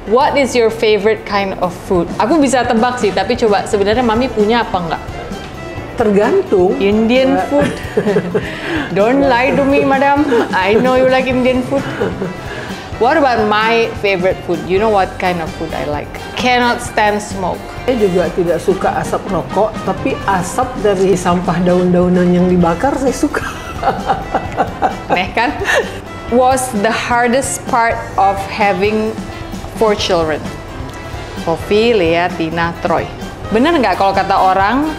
What is your favorite kind of food? Aku bisa tebak sih, tapi coba sebenarnya Mami punya apa enggak? Tergantung. Indian food. Don't lie to me, madam. I know you like Indian food. What about my favorite food? You know what kind of food I like? Cannot stand smoke. Saya juga tidak suka asap rokok, tapi asap dari sampah daun-daunan yang dibakar saya suka. Aneh kan? Was the hardest part of having 4 children? Sophie, Lea, Tina, Troy. Bener nggak kalau kata orang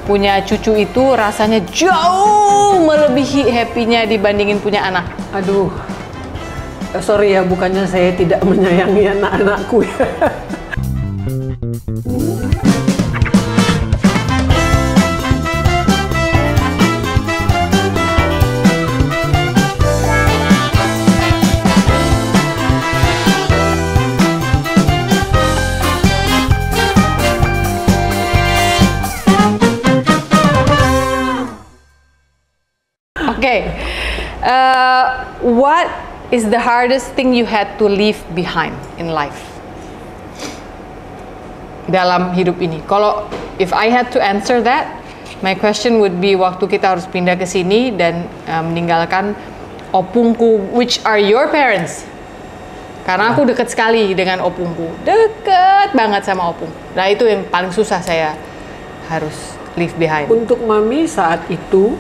punya cucu itu rasanya jauh melebihi happy-nya dibandingin punya anak? Aduh, sorry ya, bukannya saya tidak menyayangi anak-anakku ya. Okay, what is the hardest thing you had to leave behind in life? Dalam hidup ini. Kalau if I had to answer that, my question would be waktu kita harus pindah ke sini dan meninggalkan opungku, which are your parents. Karena aku deket sekali dengan opungku, deket banget sama opung. Nah itu yang paling susah saya harus leave behind. Untuk Mami saat itu,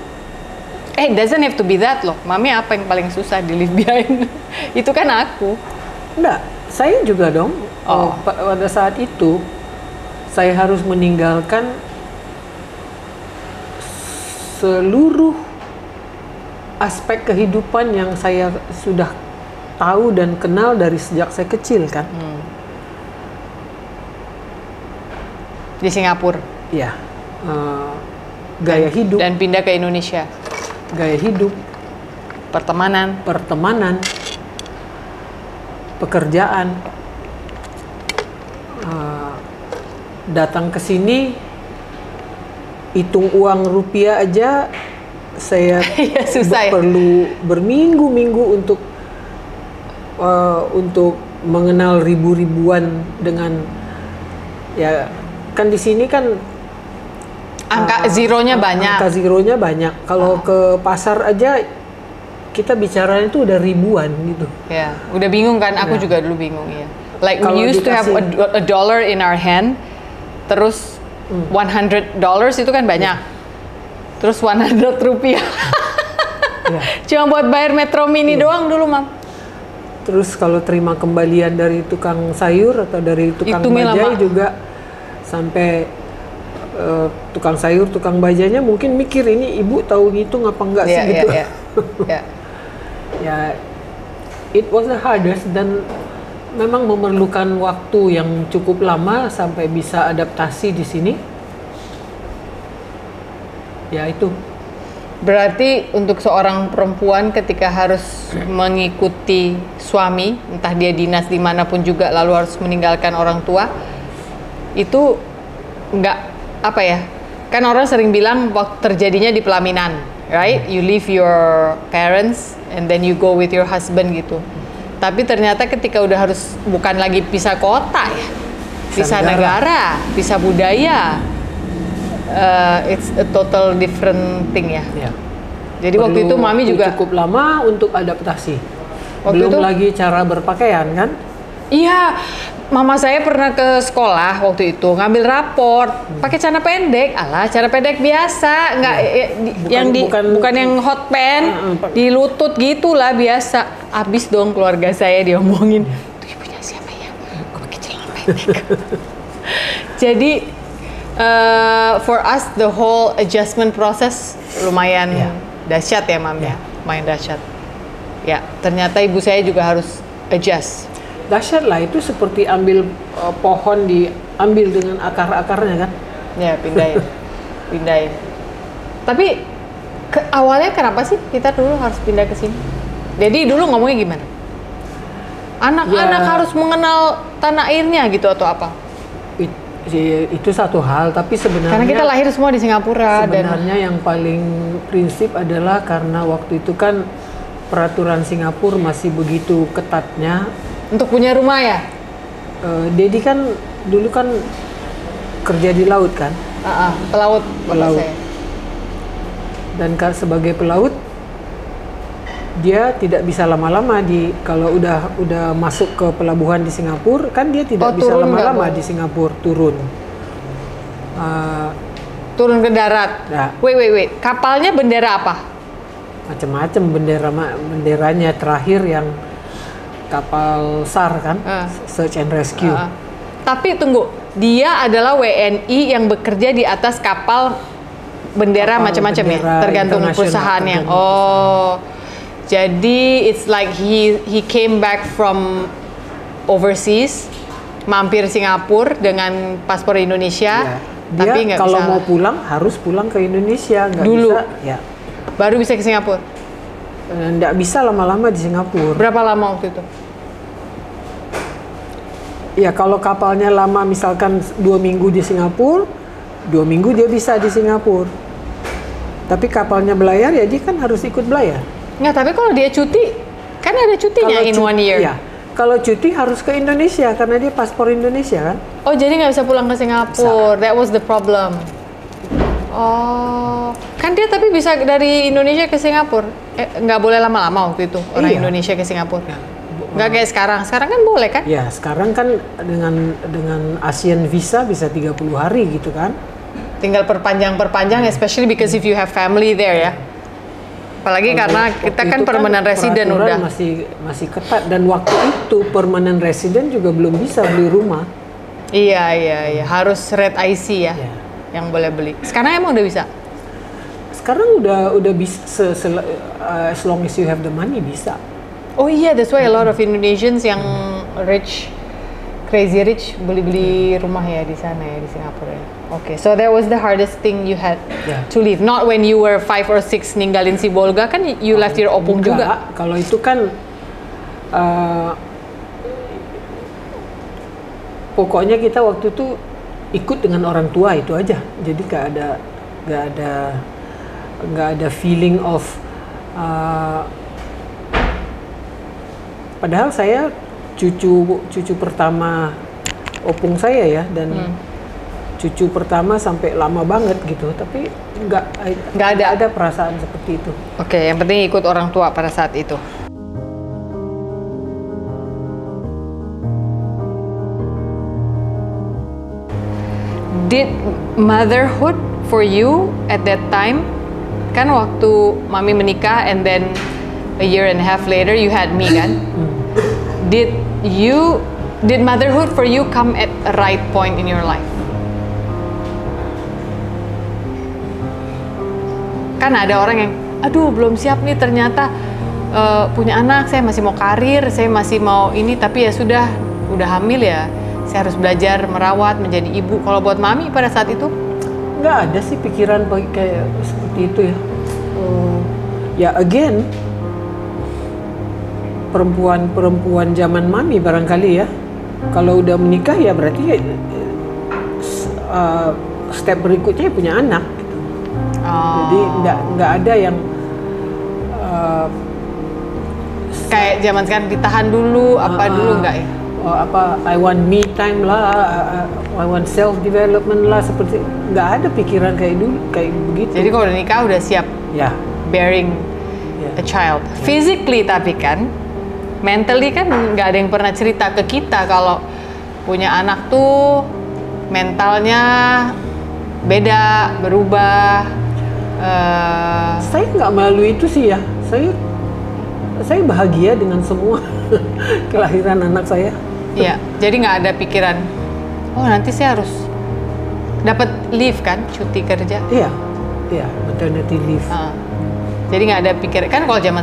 it doesn't have to be that loh. Mami apa yang paling susah di leave behind? Itu kan aku. enggak, saya juga dong. Pada saat itu, saya harus meninggalkan seluruh aspek kehidupan yang saya sudah tahu dan kenal dari sejak saya kecil kan. Di Singapura? Ya, gaya hidup. Dan pindah ke Indonesia? Gaya hidup, pertemanan, pekerjaan, datang ke sini, hitung uang rupiah aja, saya ya, susah perlu berminggu-minggu untuk mengenal ribu-ribuan dengan ya kan di sini kan. Angka zeronya banyak. Angka zeronya banyak. Kalau ke pasar aja kita bicara itu udah ribuan gitu. Ya, udah bingung kan? Aku juga dulu bingung ya. Like we used to have a dollar in our hand, terus $100 itu kan banyak. Terus 100 rupiah. Cuma buat bayar Metro Mini doang dulu, Mam. Terus kalau terima kembalian dari tukang sayur atau dari tukang bajai juga sampai tukang sayur, tukang bajanya mungkin mikir ini ibu tahu ngitung apa enggak sih gitu. Ya, it was the hardest dan memang memerlukan waktu yang cukup lama sampai bisa adaptasi di sini. Ya itu. Berarti untuk seorang perempuan ketika harus mengikuti suami, entah dia dinas dimanapun juga, lalu harus meninggalkan orang tua, itu enggak apa ya, kan orang sering bilang waktu terjadinya di pelaminan, right? You leave your parents and then you go with your husband gitu. Tapi ternyata ketika udah harus bukan lagi pisah kota ya, pisah negara, pisah budaya, it's a total different thing ya. Jadi perlu waktu itu Mami juga cukup lama untuk adaptasi. Waktu Belum itu, lagi cara berpakaian kan? Iya, mama saya pernah ke sekolah waktu itu ngambil raport pakai celana pendek, celana pendek biasa, nggak bukan yang hot pants di lutut gitulah biasa. Abis dong keluarga saya diomongin, tuh ibunya siapa ya? Kok pakai celana pendek? Jadi for us the whole adjustment process lumayan dahsyat ya, Mam ya, lumayan dahsyat. Ya, ternyata ibu saya juga harus adjust. Dahsyat lah, itu seperti ambil pohon diambil dengan akar-akarnya kan? Ya, pindahin. Tapi awalnya kenapa sih kita dulu harus pindah ke sini? Jadi dulu ngomongnya gimana? Anak-anak harus mengenal tanah airnya gitu atau apa? Itu satu hal, tapi sebenarnya karena kita lahir semua di Singapura. Sebenarnya yang paling prinsip adalah karena waktu itu kan peraturan Singapura masih begitu ketatnya. Untuk punya rumah ya? Dedi kan dulu kan kerja di laut kan? Pelaut. Saya. Dan sebagai pelaut dia tidak bisa lama-lama kalau udah masuk ke pelabuhan di Singapura kan dia tidak bisa lama-lama di Singapura turun. Turun ke darat. Ya. Wait. Kapalnya bendera apa? Macam-macam benderanya terakhir yang kapal SAR kan, Search and Rescue. Tapi tunggu, dia adalah WNI yang bekerja di atas kapal bendera macam-macam ya, tergantung perusahaannya. Oh, jadi it's like he came back from overseas, mampir Singapura dengan paspor Indonesia. Dia tapi nggak kalau bisa mau pulang harus pulang ke Indonesia, nggak dulu. bisa. Ya. Baru bisa ke Singapura. Nggak bisa lama-lama di Singapura. Berapa lama waktu itu? Ya kalau kapalnya lama misalkan 2 minggu di Singapura, 2 minggu dia bisa di Singapura. Tapi kapalnya belayar ya dia kan harus ikut belayar. Nggak, tapi kalau dia cuti, kan ada cutinya in 1 year. Ya, kalau cuti harus ke Indonesia karena dia paspor Indonesia kan. Oh jadi nggak bisa pulang ke Singapura, that was the problem. Oh, kan dia tapi bisa dari Indonesia ke Singapura. Nggak boleh lama-lama waktu itu orang Indonesia ke Singapura. Nggak kayak sekarang. Sekarang kan boleh kan? Ya, sekarang kan dengan ASEAN visa bisa 30 hari gitu kan. Tinggal perpanjang, especially because if you have family there ya. Apalagi karena kita kan permanent resident udah. Masih ketat dan waktu itu permanent resident juga belum bisa beli rumah. Iya. Harus red IC ya. Yang boleh beli. Sekarang emang udah bisa? Sekarang udah bisa as long as you have the money bisa. Oh iya, that's why a lot of Indonesians yang rich, crazy rich beli rumah ya di sana ya, di Singapura ya. Okay, so that was the hardest thing you had to leave. Not when you were 5 or 6 ninggalin si Bolga kan you left your opung juga. Kalau itu kan pokoknya kita waktu itu ikut dengan orang tua itu aja. Jadi nggak ada feeling of padahal saya cucu pertama opung saya ya, dan cucu pertama sampai lama banget gitu, tapi nggak ada perasaan seperti itu. Oke, yang penting ikut orang tua pada saat itu. Did motherhood for you at that time, kan waktu mami menikah and then a year and a half later you had me kan? Did motherhood for you come at a right point in your life? Kan ada orang yang, aduh belum siap nih ternyata punya anak, saya masih mau karir, saya masih mau ini, tapi ya sudah, udah hamil ya, saya harus belajar merawat, menjadi ibu. Kalau buat mami pada saat itu? Nggak ada sih pikiran kayak seperti itu ya. Ya again, perempuan zaman mami barangkali ya. Kalau udah menikah ya berarti step berikutnya punya anak. Gitu. Jadi nggak ada yang kayak zaman sekarang ditahan dulu dulu nggak ya? I want me time lah, I want self development lah, seperti nggak ada pikiran kayak dulu kayak begitu. Jadi kalau udah nikah udah siap bearing a child. Physically tapi kan, mentally kan nggak ada yang pernah cerita ke kita kalau punya anak tuh mentalnya beda, berubah. Saya nggak malu itu sih ya. Saya bahagia dengan semua kelahiran anak saya. Iya, jadi nggak ada pikiran, oh nanti saya harus dapat leave kan, cuti kerja. Iya, maternity leave. Jadi nggak ada pikiran, kan kalau zaman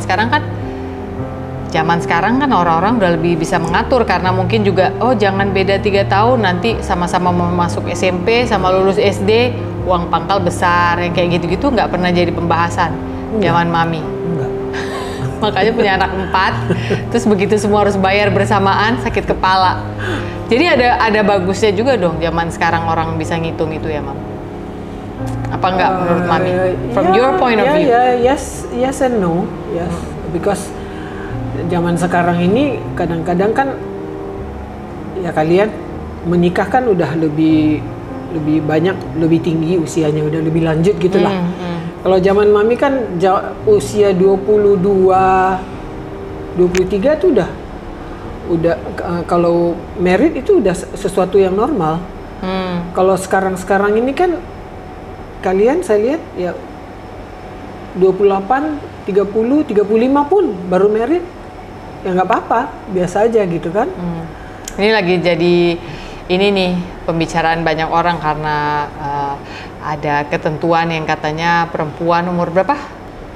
sekarang kan orang-orang udah lebih bisa mengatur, karena mungkin juga, oh jangan beda 3 tahun, nanti sama-sama mau masuk SMP, sama lulus SD, uang pangkal besar, yang kayak gitu-gitu nggak pernah jadi pembahasan zaman mami. Makanya punya anak 4, terus begitu semua harus bayar bersamaan, sakit kepala. Jadi ada bagusnya juga dong zaman sekarang orang bisa ngitung itu ya, Mam. Apa enggak menurut Mami? From your point of view? Yes and no. Yes, because zaman sekarang ini kadang-kadang kan ya kalian menikah kan udah lebih banyak, lebih tinggi usianya, udah lebih lanjut gitulah. Kalau zaman mami kan usia 22, 23 tuh udah kalau married itu udah sesuatu yang normal. Kalau sekarang ini kan kalian saya lihat ya 28, 30, 35 pun baru married. Ya nggak apa-apa, biasa aja gitu kan. Ini lagi jadi ini nih pembicaraan banyak orang karena ada ketentuan yang katanya perempuan umur berapa?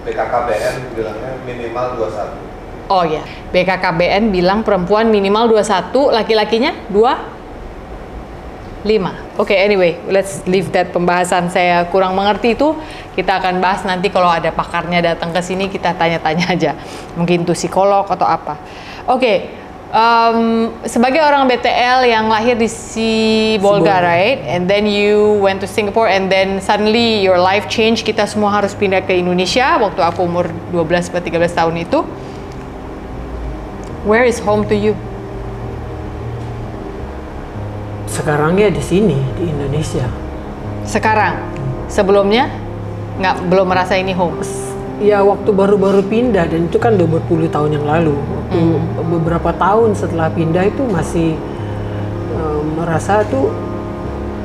BKKBN bilangnya minimal 21. Oh ya, BKKBN bilang perempuan minimal 21, laki-lakinya 25. Oke, anyway, let's leave that pembahasan. Saya kurang mengerti itu. Kita akan bahas nanti kalau ada pakarnya datang ke sini, kita tanya-tanya aja. Mungkin itu psikolog atau apa. Oke, sebagai orang BTL yang lahir di Sibolga, right? And then you went to Singapore and then suddenly your life change. Kita semua harus pindah ke Indonesia waktu aku umur 12 atau 13 tahun itu. Where is home to you? Sekarang ya di sini, di Indonesia. Sekarang? Sebelumnya belum merasa ini home? Ya waktu baru-baru pindah, dan itu kan udah berpuluh tahun yang lalu. Waktu beberapa tahun setelah pindah itu masih merasa tuh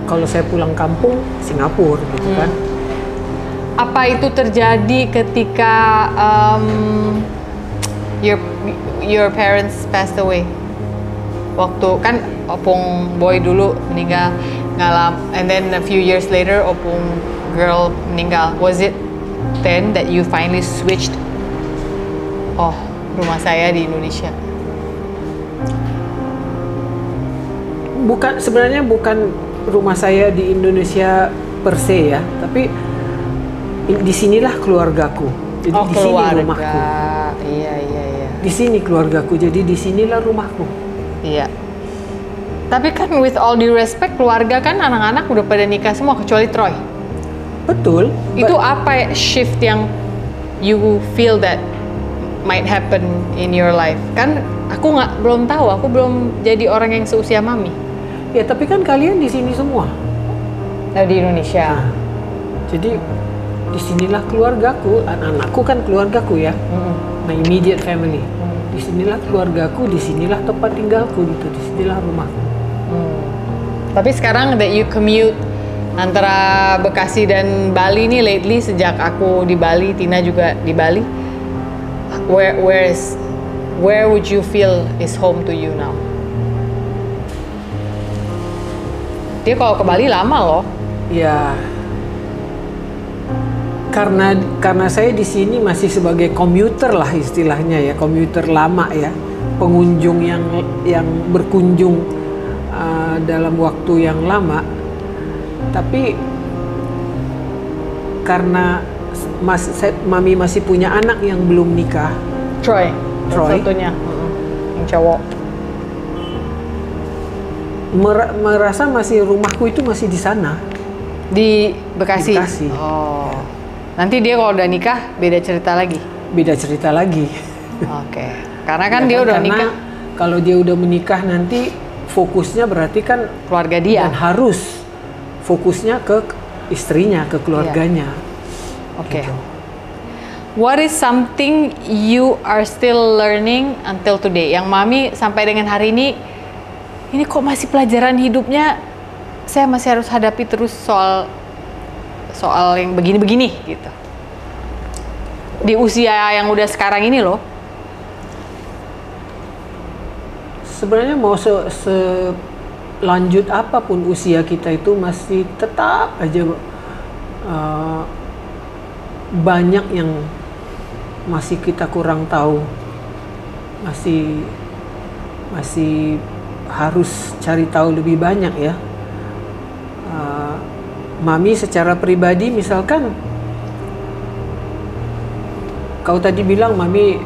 kalau saya pulang kampung Singapura gitu kan. Apa itu terjadi ketika your parents passed away? Waktu kan opung boy dulu meninggal, and then a few years later opung girl meninggal. Was it then that you finally switched? Oh, rumah saya di Indonesia. Sebenarnya bukan rumah saya di Indonesia per se ya, tapi disinilah keluargaku. Jadi di sini rumahku. Iya. Di sini keluargaku, jadi di sinilah rumahku. Iya. Tapi kan with all due respect, keluarga kan anak-anak udah pada nikah semua kecuali Troy. Betul. Itu apa shift yang you feel that might happen in your life? Kan aku belum tahu, aku belum jadi orang yang seusia mami. Ya tapi kan kalian di sini semua. Di Indonesia. Nah, jadi disinilah keluargaku, anak-anakku kan keluargaku ya, my immediate family. Disinilah keluargaku, disinilah tempat tinggalku gitu, disinilah rumahku. Tapi sekarang that you commute antara Bekasi dan Bali nih lately, sejak aku di Bali, Tina juga di Bali, where would you feel is home to you now? Dia kalau ke Bali lama loh. Ya, karena saya di sini masih sebagai komuter lah istilahnya ya, komuter lama ya, pengunjung yang berkunjung dalam waktu yang lama. Tapi karena mami masih punya anak yang belum nikah, Troy. Satunya, yang cowok. Merasa masih rumahku itu masih di sana. Di Bekasi. Di Bekasi. Oh. Nanti dia kalau udah nikah beda cerita lagi. Beda cerita lagi. Oke. Karena kan dia udah nikah. Kalau dia udah menikah nanti fokusnya berarti kan keluarga dia. Dan harus fokusnya ke istrinya, ke keluarganya. Oke. Gitu. What is something you are still learning until today? Yang mami sampai dengan hari ini kok masih pelajaran hidupnya, saya masih harus hadapi terus soal yang begini-begini gitu. Di usia yang udah sekarang ini loh. Sebenarnya mau selanjut apapun usia kita itu masih tetap aja banyak yang masih kita kurang tahu. Masih harus cari tahu lebih banyak ya. Mami secara pribadi misalkan, kau tadi bilang mami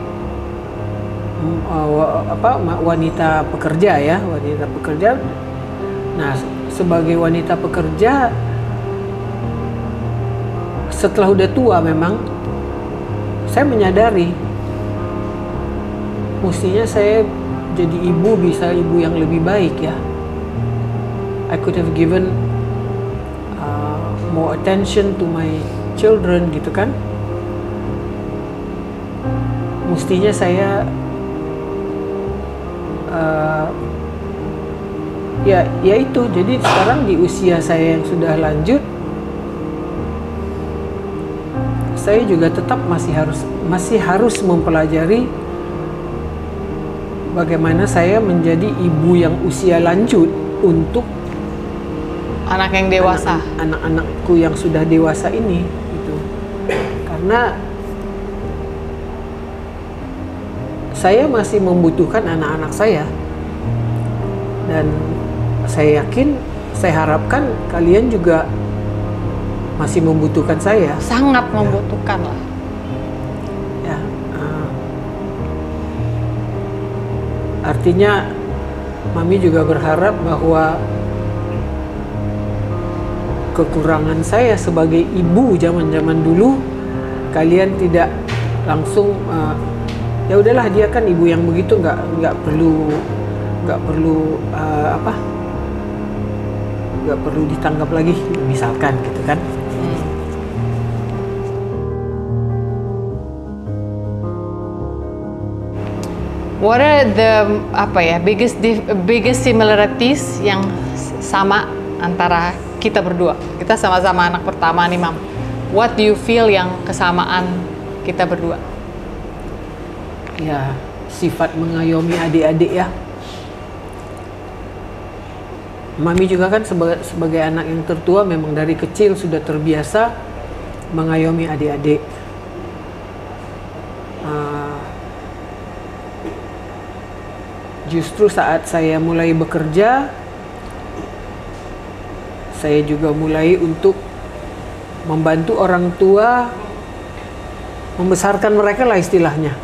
wanita pekerja ya, wanita pekerja. Nah, sebagai wanita pekerja, setelah udah tua memang saya menyadari mestinya saya jadi ibu bisa ibu yang lebih baik ya. I could have given more attention to my children gitu kan. Mestinya saya ya itu. Jadi sekarang di usia saya yang sudah lanjut, saya juga tetap masih harus mempelajari bagaimana saya menjadi ibu yang usia lanjut untuk anak yang dewasa, anak-anakku yang sudah dewasa ini gitu. Karena saya masih membutuhkan anak-anak saya, dan saya yakin, saya harapkan kalian juga masih membutuhkan saya. Sangat membutuhkan lah. Ya, artinya Mami juga berharap bahwa kekurangan saya sebagai ibu zaman-zaman dulu, kalian tidak langsung ya udahlah dia kan ibu yang begitu, nggak perlu nggak perlu ditanggap lagi misalkan gitu kan. What are the biggest similarities yang sama antara kita berdua? Kita sama-sama anak pertama nih, Mam. What do you feel yang kesamaan kita berdua? Ya, sifat mengayomi adik-adik ya. Mami juga kan sebagai anak yang tertua memang dari kecil sudah terbiasa mengayomi adik-adik. Justru saat saya mulai bekerja, saya juga mulai untuk membantu orang tua membesarkan mereka lah istilahnya.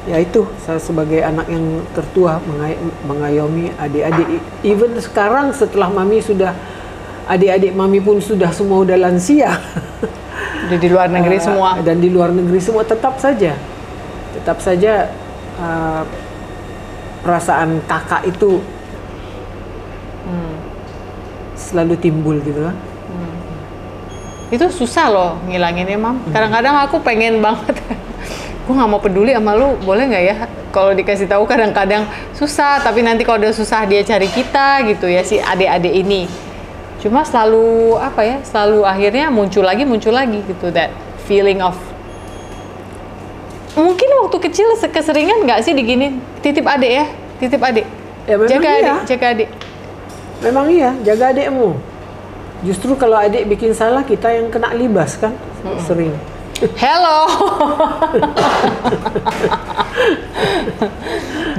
Ya itu, saya sebagai anak yang tertua mengayomi adik-adik. Even sekarang setelah Mami sudah, adik-adik Mami pun sudah semua udah lansia. Udah di luar negeri semua. Dan di luar negeri semua, tetap saja perasaan kakak itu selalu timbul gitu kan. Itu susah loh ngilanginnya, Mam. Kadang-kadang aku pengen banget gue nggak mau peduli sama lu, boleh nggak ya? Kalau dikasih tahu kadang-kadang susah, tapi nanti kalau udah susah dia cari kita gitu ya, si adik-adik ini. Cuma selalu selalu akhirnya muncul lagi gitu, that feeling of, mungkin waktu kecil keseringan nggak sih diginin, titip adik ya, titip adik, ya, jaga adik. Memang iya, jaga adikmu. Justru kalau adik bikin salah, kita yang kena libas kan, sering. Hello.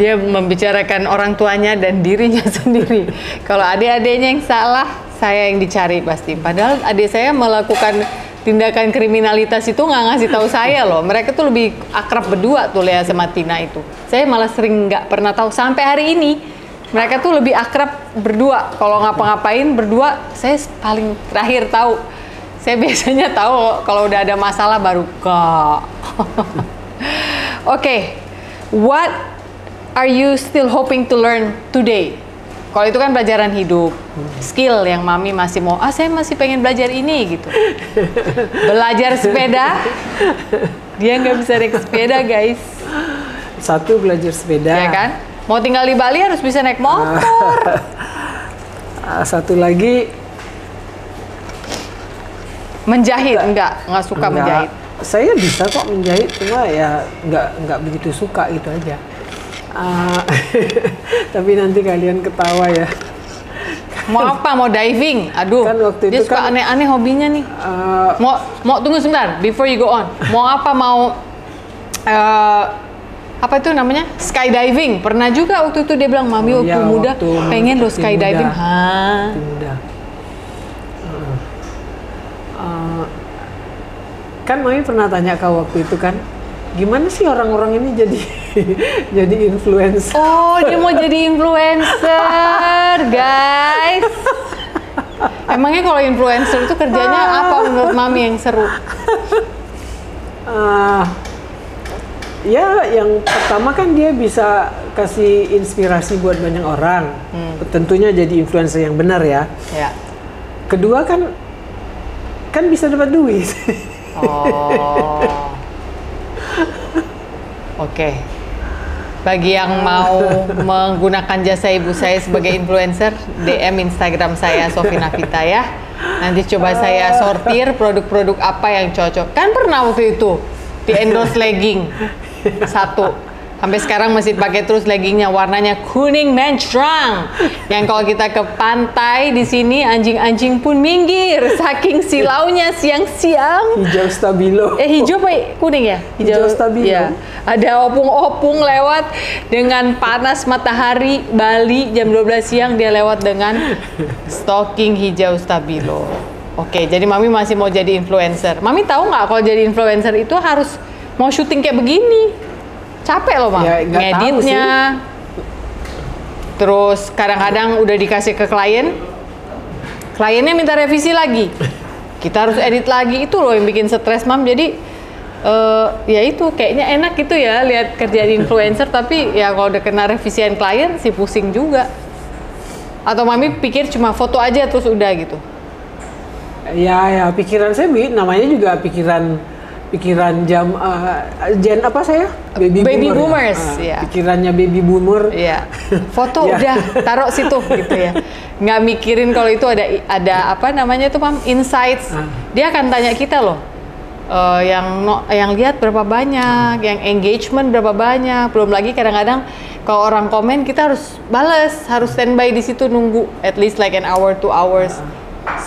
Dia membicarakan orang tuanya dan dirinya sendiri. Kalau adik-adiknya yang salah, saya yang dicari pasti. Padahal adik saya melakukan tindakan kriminalitas itu nggak ngasih tahu saya loh. Mereka tuh lebih akrab berdua tuh, Lea sama Tina itu. Saya malah sering nggak pernah tahu sampai hari ini. Mereka tuh lebih akrab berdua. Kalau ngapa-ngapain berdua, saya paling terakhir tahu. Saya biasanya tahu kalau udah ada masalah baru kok. Oke, what are you still hoping to learn today? Kalau itu kan pelajaran hidup, skill yang Mami masih mau. Saya masih pengen belajar ini gitu. Belajar sepeda, dia nggak bisa naik sepeda guys. Satu, belajar sepeda. Ya kan? Mau tinggal di Bali harus bisa naik motor. Satu lagi. Menjahit enggak suka menjahit. Saya bisa kok menjahit, cuma ya nggak begitu suka gitu aja. Tapi nanti kalian ketawa ya. Mau apa? Mau diving? Aduh, kan waktu dia itu suka aneh-aneh hobinya nih. Mau tunggu sebentar, before you go on. Mau apa? Mau apa itu namanya? Skydiving. Pernah juga waktu itu dia bilang, Mami waktu muda pengen lo skydiving. Waktu muda. Kan Mami pernah tanya kau waktu itu kan, gimana sih orang-orang ini jadi influencer? Oh, dia mau jadi influencer, guys. Emangnya kalau influencer itu kerjanya apa menurut Mami yang seru? Ya, yang pertama kan dia bisa kasih inspirasi buat banyak orang. Tentunya jadi influencer yang benar ya. Ya. Kedua kan bisa dapat duit. Oh. Oke. Bagi yang mau menggunakan jasa ibu saya sebagai influencer, DM Instagram saya Sofina Vita ya. Nanti coba saya sortir produk-produk apa yang cocok. Kan pernah waktu itu di endorse legging satu. Sampai sekarang masih pakai terus leggingnya, warnanya kuning mencerang. Yang kalau kita ke pantai di sini anjing-anjing pun minggir saking silaunya siang-siang. Hijau stabilo. Hijau apa kuning ya? Hijau stabilo. Ya. Ada opung-opung lewat dengan panas matahari Bali jam 12 siang, dia lewat dengan stocking hijau stabilo. Oke, jadi Mami masih mau jadi influencer. Mami tahu nggak kalau jadi influencer itu harus mau syuting kayak begini? Capek loh, Mam. Ya, ngeditnya. Terus kadang-kadang udah dikasih ke klien, kliennya minta revisi lagi. Kita harus edit lagi, itu loh yang bikin stres, Mam. Jadi ya itu kayaknya enak gitu ya lihat kerja di influencer, tapi ya kalau udah kena revisian klien sih pusing juga. Atau Mami pikir cuma foto aja terus udah gitu? Ya pikiran saya namanya juga pikiran gen apa saya? Baby boomers. Ya. Pikirannya baby boomer. Iya. Foto udah taruh situ gitu ya. Nggak mikirin kalau itu ada apa namanya itu, Mam, insights. Dia akan tanya kita loh. Yang lihat berapa banyak, yang engagement berapa banyak. Belum lagi kadang-kadang kalau orang komen kita harus bales, harus standby di situ nunggu at least like an hour 2 hours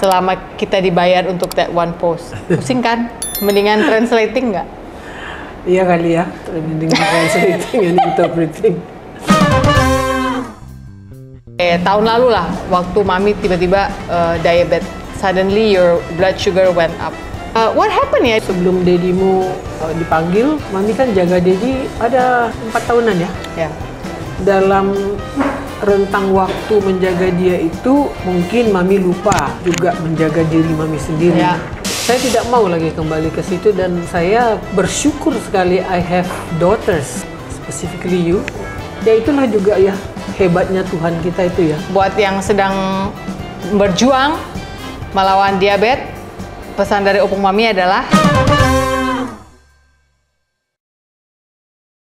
selama kita dibayar untuk that one post. Pusing kan? Mendingan translating nggak? Iya kali ya, mendingan translating and interpreting. Tahun lalu lah, waktu Mami tiba-tiba diabetes, suddenly your blood sugar went up. What happened ya? Sebelum dedimu dipanggil, Mami kan jaga Dedi ada 4 tahunan ya? Ya. Dalam rentang waktu menjaga dia itu, mungkin Mami lupa juga menjaga diri Mami sendiri. Ya. Saya tidak mau lagi kembali ke situ dan saya bersyukur sekali I have daughters, specifically you. Ya itulah juga ya hebatnya Tuhan kita itu ya. Buat yang sedang berjuang melawan diabetes, pesan dari Opung Mami adalah